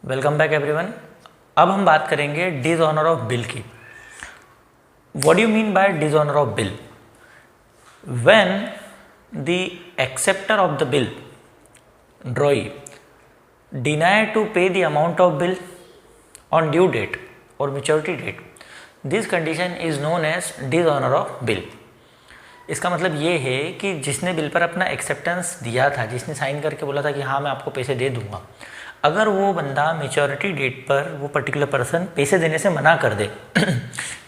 Welcome back everyone. अब हम बात करेंगे डिसऑनर ऑफ बिल की। What do you mean by dishonour of bill? When the acceptor of the bill drawee deny to pay the amount of bill on due date और maturity date, this condition is known as dishonour of bill. इसका मतलब ये है कि जिसने bill पर अपना acceptance दिया था, जिसने साइन करके बोला था कि हाँ मैं आपको पैसे दे दूंगा, अगर वो बंदा मैच्योरिटी डेट पर वो पर्टिकुलर पर्सन पैसे देने से मना कर दे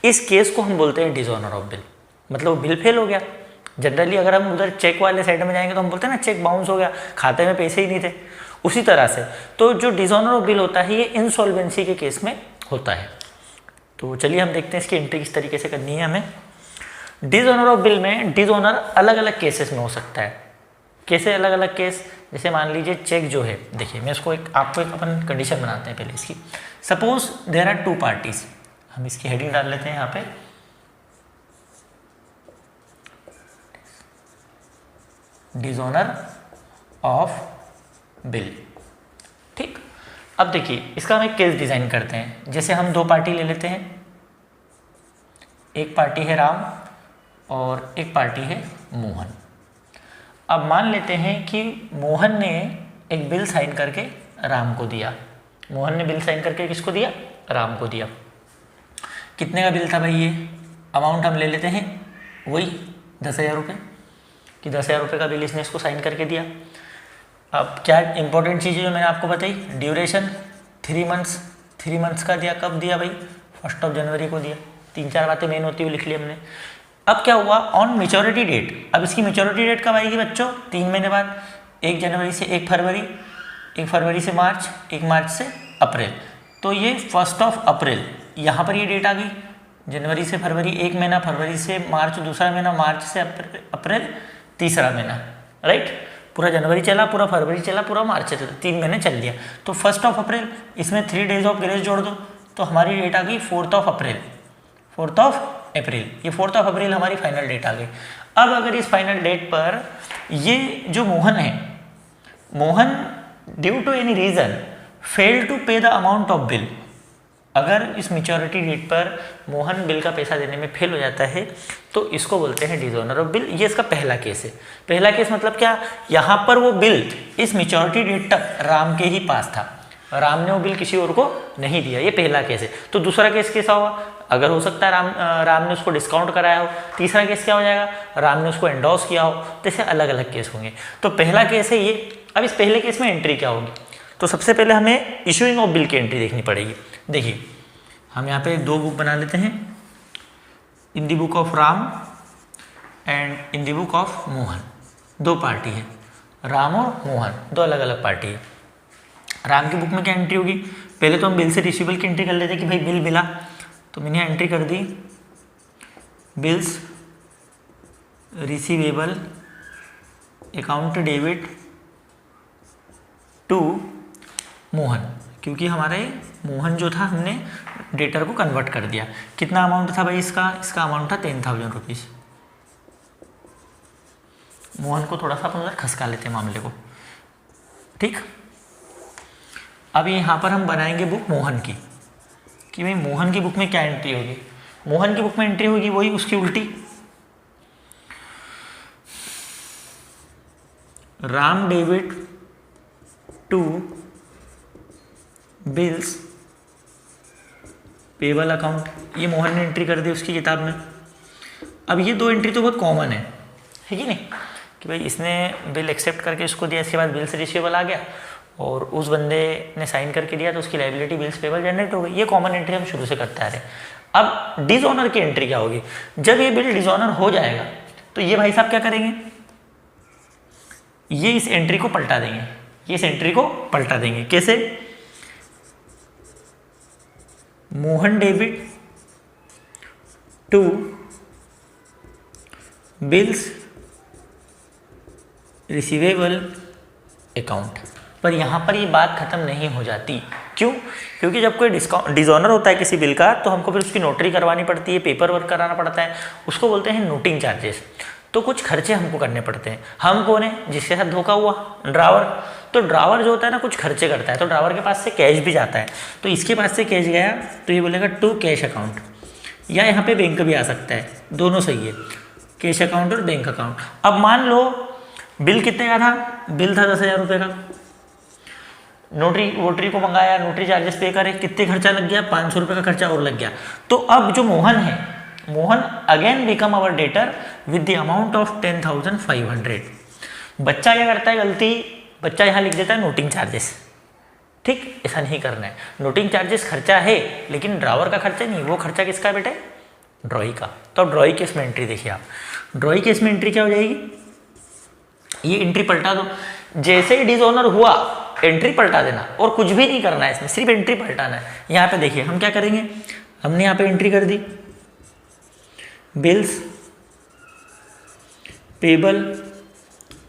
इस केस को हम बोलते हैं डिसऑनर ऑफ बिल। मतलब वो बिल फेल हो गया। जनरली अगर हम उधर चेक वाले साइड में जाएंगे तो हम बोलते हैं ना चेक बाउंस हो गया, खाते में पैसे ही नहीं थे। उसी तरह से तो जो डिसऑनर ऑफ बिल होता है ये इंसॉल्वेंसी के केस में होता है। तो चलिए हम देखते हैं इसकी एंट्री किस तरीके से करनी है हमें। डिसऑनर ऑफ बिल में डिसऑनर अलग अलग केसेस में हो सकता है। कैसे अलग अलग केस? जैसे मान लीजिए चेक जो है, देखिए मैं इसको आपको एक अपन कंडीशन बनाते हैं पहले इसकी। Suppose there are two parties, हम इसकी हेडिंग डाल लेते हैं यहाँ पे, डिसऑनर ऑफ बिल। ठीक, अब देखिए इसका हम एक केस डिजाइन करते हैं। जैसे हम दो पार्टी ले लेते हैं, एक पार्टी है राम और एक पार्टी है मोहन। अब मान लेते हैं कि मोहन ने एक बिल साइन करके राम को दिया। मोहन ने बिल साइन करके किसको दिया? राम को दिया। कितने का बिल था भाई? ये अमाउंट हम ले लेते हैं वही 10,000 रुपये, कि 10,000 रुपये का बिल इसने इसको साइन करके दिया। अब क्या इंपॉर्टेंट चीज़ जो मैंने आपको बताई, ड्यूरेशन 3 मंथ्स। 3 मंथ्स का दिया, कब दिया भाई? 1 जनवरी को दिया। 3-4 बातें मेन होती हुई लिख ली हमने। अब क्या हुआ? ऑन मैच्योरिटी डेट, अब इसकी मैच्योरिटी डेट कब आएगी बच्चों? 3 महीने बाद, 1 जनवरी से 1 फरवरी, 1 फरवरी से मार्च, 1 मार्च से अप्रैल। तो ये 1 अप्रैल यहाँ पर ये डेट आ गई। जनवरी से फरवरी 1 महीना, फरवरी से मार्च दूसरा महीना, मार्च से अप्रैल तीसरा महीना, राइट। पूरा जनवरी चला, पूरा फरवरी चला, पूरा मार्च चला, 3 महीने चल लिया। तो 1 अप्रैल, इसमें 3 डेज ऑफ ग्रेस जोड़ दो तो हमारी डेट आ गई 4 अप्रैल। 4 अप्रैल, ये 4 अप्रैल हमारी फाइनल डेट आ गई। अब अगर इस फाइनल डेट पर ये जो मोहन है, Mohan due to any reason fail to pay the amount of bill, अगर इस मैच्योरिटी डेट पर मोहन बिल का पैसा देने में फेल हो जाता है तो इसको बोलते हैं डिसऑनर ऑफ बिल। ये इसका पहला केस है। पहला केस मतलब क्या? यहाँ पर वो बिल इस मैच्योरिटी डेट तक राम के ही पास था, राम ने वो बिल किसी और को नहीं दिया। ये पहला केस है। तो दूसरा केस कैसा होगा? अगर हो सकता है राम ने उसको डिस्काउंट कराया हो। तीसरा केस क्या हो जाएगा? राम ने उसको एंडोर्स किया हो। जैसे अलग अलग केस होंगे। तो पहला केस है ये। अब इस पहले केस में एंट्री क्या होगी? तो सबसे पहले हमें इशूइंग ऑफ बिल की एंट्री देखनी पड़ेगी। देखिए हम यहाँ पे 2 बुक बना लेते हैं, in the book of Ram and in the book of Mohan. 2 party है, राम और मोहन, 2 अलग अलग पार्टी है। राम की बुक में क्या एंट्री होगी? पहले तो हम बिल से रिसीवेबल की एंट्री कर लेते कि भाई बिल मिला, तो मैंने एंट्री कर दी bills receivable account debit to Mohan, क्योंकि हमारे मोहन जो था हमने डेटर को कन्वर्ट कर दिया। कितना अमाउंट था भाई इसका? इसका अमाउंट था 10,000 रुपीज़। मोहन को थोड़ा सा अपन उधर खसका लेते हैं मामले को, ठीक। अब यहाँ पर हम बनाएंगे बुक मोहन की, कि भाई मोहन की बुक में क्या एंट्री होगी। मोहन की बुक में एंट्री होगी वही उसकी उल्टी, Ram debit to bills payable account. ये मोहन ने एंट्री कर दी उसकी किताब में। अब ये 2 एंट्री तो बहुत कॉमन है कि नहीं, कि भाई इसने बिल एक्सेप्ट करके इसको दिया, इसके बाद बिल से रिसीवेबल आ गया और उस बंदे ने साइन करके दिया तो उसकी लायबिलिटी बिल्स पेबल जनरेट हो गई। ये कॉमन एंट्री हम शुरू से करते आ रहे हैं। अब डिसऑनर की एंट्री क्या होगी? जब ये बिल डिसऑनर हो जाएगा तो ये भाई साहब क्या करेंगे? ये इस एंट्री को पलटा देंगे। ये इस एंट्री को पलटा देंगे। कैसे? Mohan debit to bills receivable account. पर यहाँ पर ये बात खत्म नहीं हो जाती। क्यों? क्योंकि जब कोई डिसऑनर होता है किसी बिल का तो हमको फिर उसकी नोटरी करवानी पड़ती है, पेपर वर्क कराना पड़ता है, उसको बोलते हैं नोटिंग चार्जेस। तो कुछ खर्चे हमको करने पड़ते हैं। हम कौन है जिसके साथ धोखा हुआ? ड्रावर। तो ड्रावर जो होता है ना कुछ खर्चे करता है, तो ड्रावर के पास से कैश भी जाता है, तो इसके पास से कैश गया तो ये बोलेगा टू कैश अकाउंट, या यहाँ पे बैंक भी आ सकता है, दोनों सही है, कैश अकाउंट और बैंक अकाउंट। अब मान लो बिल कितने का था? बिल था 10,000 रुपये का, नोटरी वोटरी को मंगाया, नोटरी चार्जेस पे करे, कितने खर्चा लग गया? 500 रुपये का खर्चा और लग गया। तो अब जो मोहन है, Mohan again become our debtor with the amount of 10,500। बच्चा क्या करता है गलती? बच्चा यहाँ लिख देता है नोटिंग चार्जेस। ठीक, ऐसा नहीं करना है। नोटिंग चार्जेस खर्चा है, लेकिन ड्रावर का खर्चा नहीं, वो खर्चा किसका है बेटे? ड्रॉई का। तो अब ड्रॉई केस में एंट्री देखिए आप, ड्रॉई केस में एंट्री क्या हो जाएगी? ये एंट्री पलटा दो, जैसे ही डिसऑनर हुआ एंट्री पलटा देना, और कुछ भी नहीं करना है इसमें, सिर्फ एंट्री पलटाना है। यहाँ पे देखिए हम क्या करेंगे, हमने यहाँ पे एंट्री कर दी बिल्स पेबल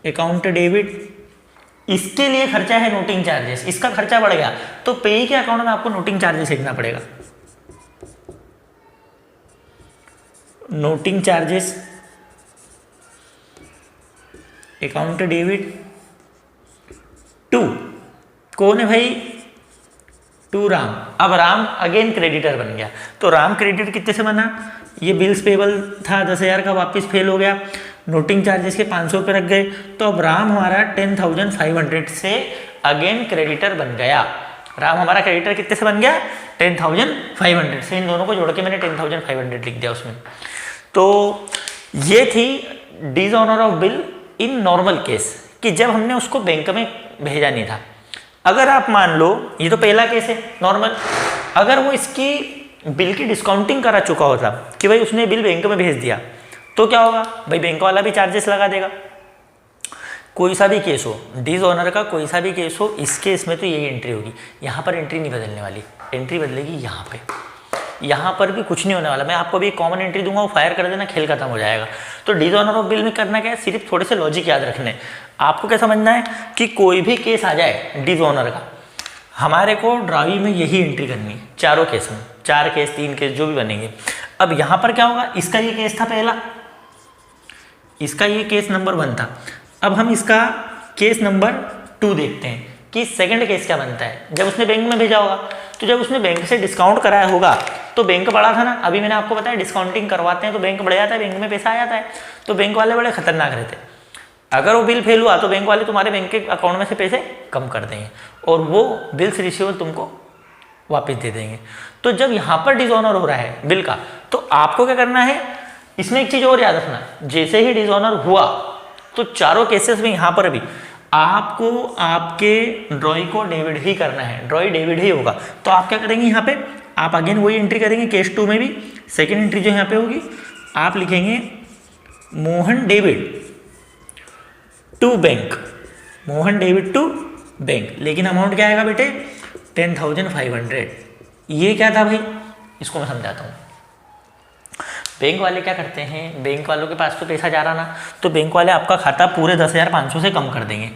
अकाउंट डेबिट, इसके लिए खर्चा है नोटिंग चार्जेस, इसका खर्चा बढ़ गया तो पेई के अकाउंट में आपको नोटिंग चार्जेस लिखना पड़ेगा। Noting charges account debit to, कौन है भाई? टू राम। अब राम अगेन क्रेडिटर बन गया, तो राम क्रेडिटर कितने से बना? ये बिल्स पेबल था 10,000 का, वापस फेल हो गया, नोटिंग चार्जेस के 500 रुपये रख गए, तो अब राम हमारा 10,500 से अगेन क्रेडिटर बन गया। राम हमारा क्रेडिटर कितने से बन गया? 10,500 से। इन दोनों को जोड़ के मैंने 10,500 लिख दिया उसमें। तो ये थी dishonour of bill in normal case, कि जब हमने उसको बैंक में भेजा नहीं था। अगर आप मान लो, ये तो पहला केस है नॉर्मल, अगर वो इसकी बिल की डिस्काउंटिंग करा चुका होता कि भाई उसने बिल बैंक में भेज दिया, तो क्या होगा भाई? बैंक वाला भी चार्जेस लगा देगा। कोई सा भी केस हो, डिसऑनर का कोई सा भी केस हो, इस केस में तो यही एंट्री होगी। यहाँ पर एंट्री नहीं बदलने वाली, एंट्री बदलेगी यहाँ पे। यहाँ पर भी कुछ नहीं होने वाला, मैं आपको भी कॉमन एंट्री दूंगा, वो फायर कर देना, खेल खत्म हो जाएगा। तो डिसऑनर ऑफ बिल में करना क्या है? सिर्फ थोड़े से लॉजिक याद रखने। आपको क्या समझना है कि कोई भी केस आ जाए डिसऑनर का, हमारे को ड्रावी में यही एंट्री करनी है, चारों केस में, 4 केस 3 केस जो भी बनेंगे। अब यहाँ पर क्या होगा? इसका ये केस था पहला, इसका ये केस नंबर 1 था। अब हम इसका केस नंबर 2 देखते हैं कि सेकंड केस क्या बनता है। जब उसने बैंक में भेजा होगा, तो जब उसने बैंक से डिस्काउंट कराया होगा तो बैंक बढ़ा था ना, अभी मैंने आपको बताया डिस्काउंटिंग करवाते हैं तो बैंक बढ़ जाता है, बैंक में पैसा आ जाता है। तो बैंक वाले बड़े खतरनाक रहते हैं, अगर वो बिल फेल हुआ तो बैंक वाले तुम्हारे बैंक के अकाउंट में से पैसे कम कर देंगे और वो बिल्स रिसीवेबल तुमको वापस दे देंगे। तो जब यहाँ पर डिसऑनर हो रहा है बिल का, तो आपको क्या करना है? इसमें एक चीज़ और याद रखना, जैसे ही डिसऑनर हुआ तो चारों केसेस में यहाँ पर भी आपको आपके ड्रॉई को डेबिट ही करना है, ड्रॉई डेबिट ही होगा। तो आप क्या करेंगे? यहाँ पे आप अगेन वही एंट्री करेंगे केस 2 में भी। सेकेंड एंट्री जो यहाँ पे होगी, आप लिखेंगे Mohan debit to bank, Mohan debit to bank, लेकिन अमाउंट क्या आएगा बेटे? 10,500। ये क्या था भाई? इसको मैं समझाता हूँ। बैंक वाले क्या करते हैं? बैंक वालों के पास तो पैसा जा रहा ना, तो बैंक वाले आपका खाता पूरे 10,500 से कम कर देंगे।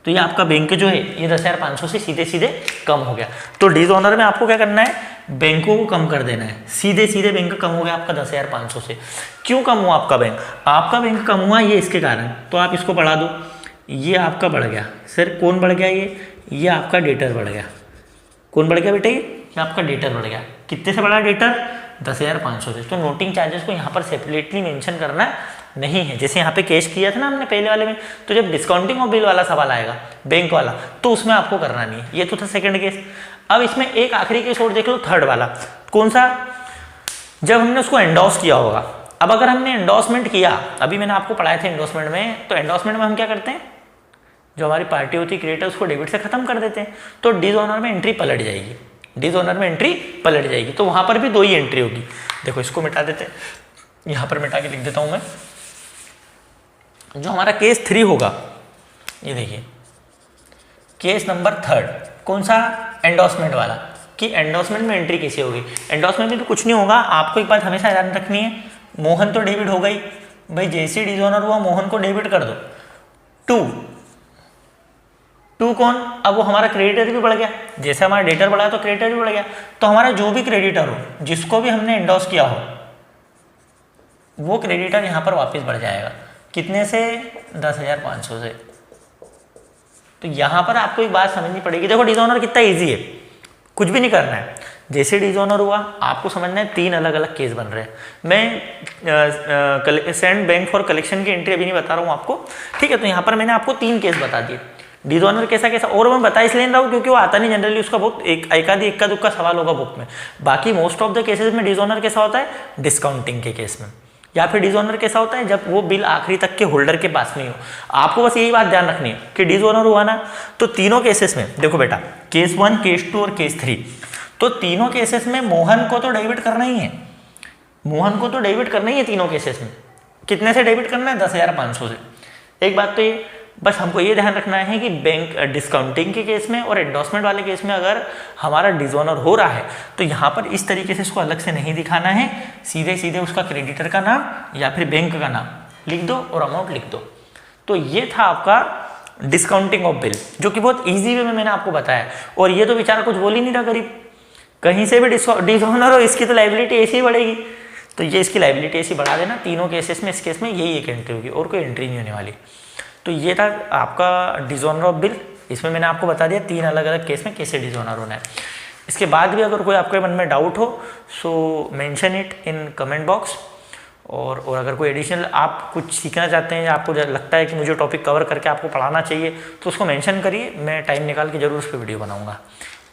तो ये आपका बैंक जो है ये 10,500 से सीधे सीधे कम हो गया। तो डिसऑनर में आपको क्या करना है? बैंकों को कम कर देना है, सीधे सीधे बैंक कम हो गया आपका 10,500 से। क्यों कम हुआ आपका बैंक? आपका बैंक कम हुआ ये इसके कारण, तो आप इसको बढ़ा दो, ये आपका बढ़ गया। सर कौन बढ़ गया? ये आपका डेटर बढ़ गया। कौन बढ़ गया बेटे? ये आपका डेटर बढ़ गया। कितने से बढ़ा डेटर? 10,500 से। तो नोटिंग चार्जेस को यहाँ पर सेपरेटली मेंशन करना नहीं है, जैसे यहाँ पे केस किया था ना हमने पहले वाले में। तो जब डिस्काउंटिंग ऑफ बिल वाला सवाल आएगा बैंक वाला, तो उसमें आपको करना नहीं है। ये तो था सेकंड केस। अब इसमें एक आखिरी केस और देख लो, थर्ड वाला। कौन सा? जब हमने उसको एंडोर्स किया होगा। अब अगर हमने एंडोर्समेंट किया, अभी मैंने आपको पढ़ाया था एंडोर्समेंट में, तो एंडोर्समेंट में हम क्या करते हैं? जो हमारी पार्टी होती है क्रिएटर, उसको डेबिट से खत्म कर देते हैं। तो डिसऑनर में एंट्री पलट जाएगी, डिसऑनर में एंट्री पलट जाएगी। तो वहां पर भी 2 ही एंट्री होगी। देखो इसको मिटा देते हैं, यहां पर मिटा के लिख देता हूं मैं। जो हमारा केस 3 होगा, ये देखिए केस नंबर 3, कौन सा? एंडोर्समेंट वाला। कि एंडोर्समेंट में एंट्री कैसे होगी? एंडोर्समेंट में तो कुछ नहीं होगा, आपको एक बात हमेशा ध्यान रखनी है, मोहन तो डेबिट हो गई भाई, जैसे डिसऑनर हुआ मोहन को डेबिट कर दो। टू कौन? अब वो हमारा क्रेडिटर भी बढ़ गया, जैसे हमारा डेटर बढ़ा तो क्रेडिटर भी बढ़ गया। तो हमारा जो भी क्रेडिटर हो, जिसको भी हमने एंडोर्स किया हो, वो क्रेडिटर यहाँ पर वापस बढ़ जाएगा। कितने से? 10,500 से। तो यहाँ पर आपको एक बात समझनी पड़ेगी। देखो डिसऑनर कितना ईजी है, कुछ भी नहीं करना है। जैसे डिसऑनर हुआ आपको समझना है 3 अलग अलग केस बन रहे हैं। मैं सेंड बैंक फॉर कलेक्शन की एंट्री अभी नहीं बता रहा हूँ आपको, ठीक है। तो यहाँ पर मैंने आपको 3 केस बता दिए। डिसऑनर कैसा कैसा, और मैं बता इसलिए रहा हूँ क्योंकि वो आता नहीं जनरली, उसका बहुत इक्का दुक्का सवाल होगा बुक में। बाकी मोस्ट ऑफ द केसेस में डिसऑनर कैसा होता है? डिस्काउंटिंग के केस में। या फिर डिसऑनर कैसा होता है? जब वो बिल आखिरी तक के होल्डर के पास नहीं हो। आपको बस यही बात ध्यान रखनी है कि डिसऑनर हुआ ना, तो तीनों केसेस में देखो बेटा, केस 1, केस 2 और केस 3, तो तीनों केसेस में मोहन को तो डेबिट करना ही है। मोहन को तो डेबिट करना ही है तीनों केसेस में। कितने से डेबिट करना है? 10,500 से। एक बात तो ये, बस हमको ये ध्यान रखना है कि बैंक डिस्काउंटिंग के केस में और एंडोर्समेंट वाले केस में अगर हमारा डिसऑनर हो रहा है तो यहाँ पर इस तरीके से इसको अलग से नहीं दिखाना है, सीधे सीधे उसका क्रेडिटर का नाम या फिर बैंक का नाम लिख दो और अमाउंट लिख दो। तो ये था आपका डिस्काउंटिंग ऑफ बिल, जो कि बहुत ईजी वे में मैंने आपको बताया। और ये तो बेचारा कुछ बोल ही नहीं रहा गरीब, कहीं से भी डिसऑनर हो इसकी तो लाइबिलिटी ऐसी ही बढ़ेगी। तो ये इसकी लाइबिलिटी ऐसी बढ़ा देना तीनों केसेस में। इस केस में यही एक एंट्री होगी और कोई एंट्री नहीं होने वाली। तो ये था आपका डिसऑनर ऑफ बिल। इसमें मैंने आपको बता दिया 3 अलग अलग केस में कैसे डिसऑनर होना है। इसके बाद भी अगर कोई आपके मन में डाउट हो so mention it in comment box. और अगर कोई एडिशनल आप कुछ सीखना चाहते हैं या आपको लगता है कि मुझे टॉपिक कवर करके आपको पढ़ाना चाहिए तो उसको मेंशन करिए, मैं टाइम निकाल के जरूर उस पर वीडियो बनाऊँगा।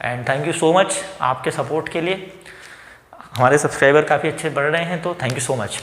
And thank you so much आपके सपोर्ट के लिए। हमारे सब्सक्राइबर काफ़ी अच्छे बढ़ रहे हैं, तो थैंक यू सो मच।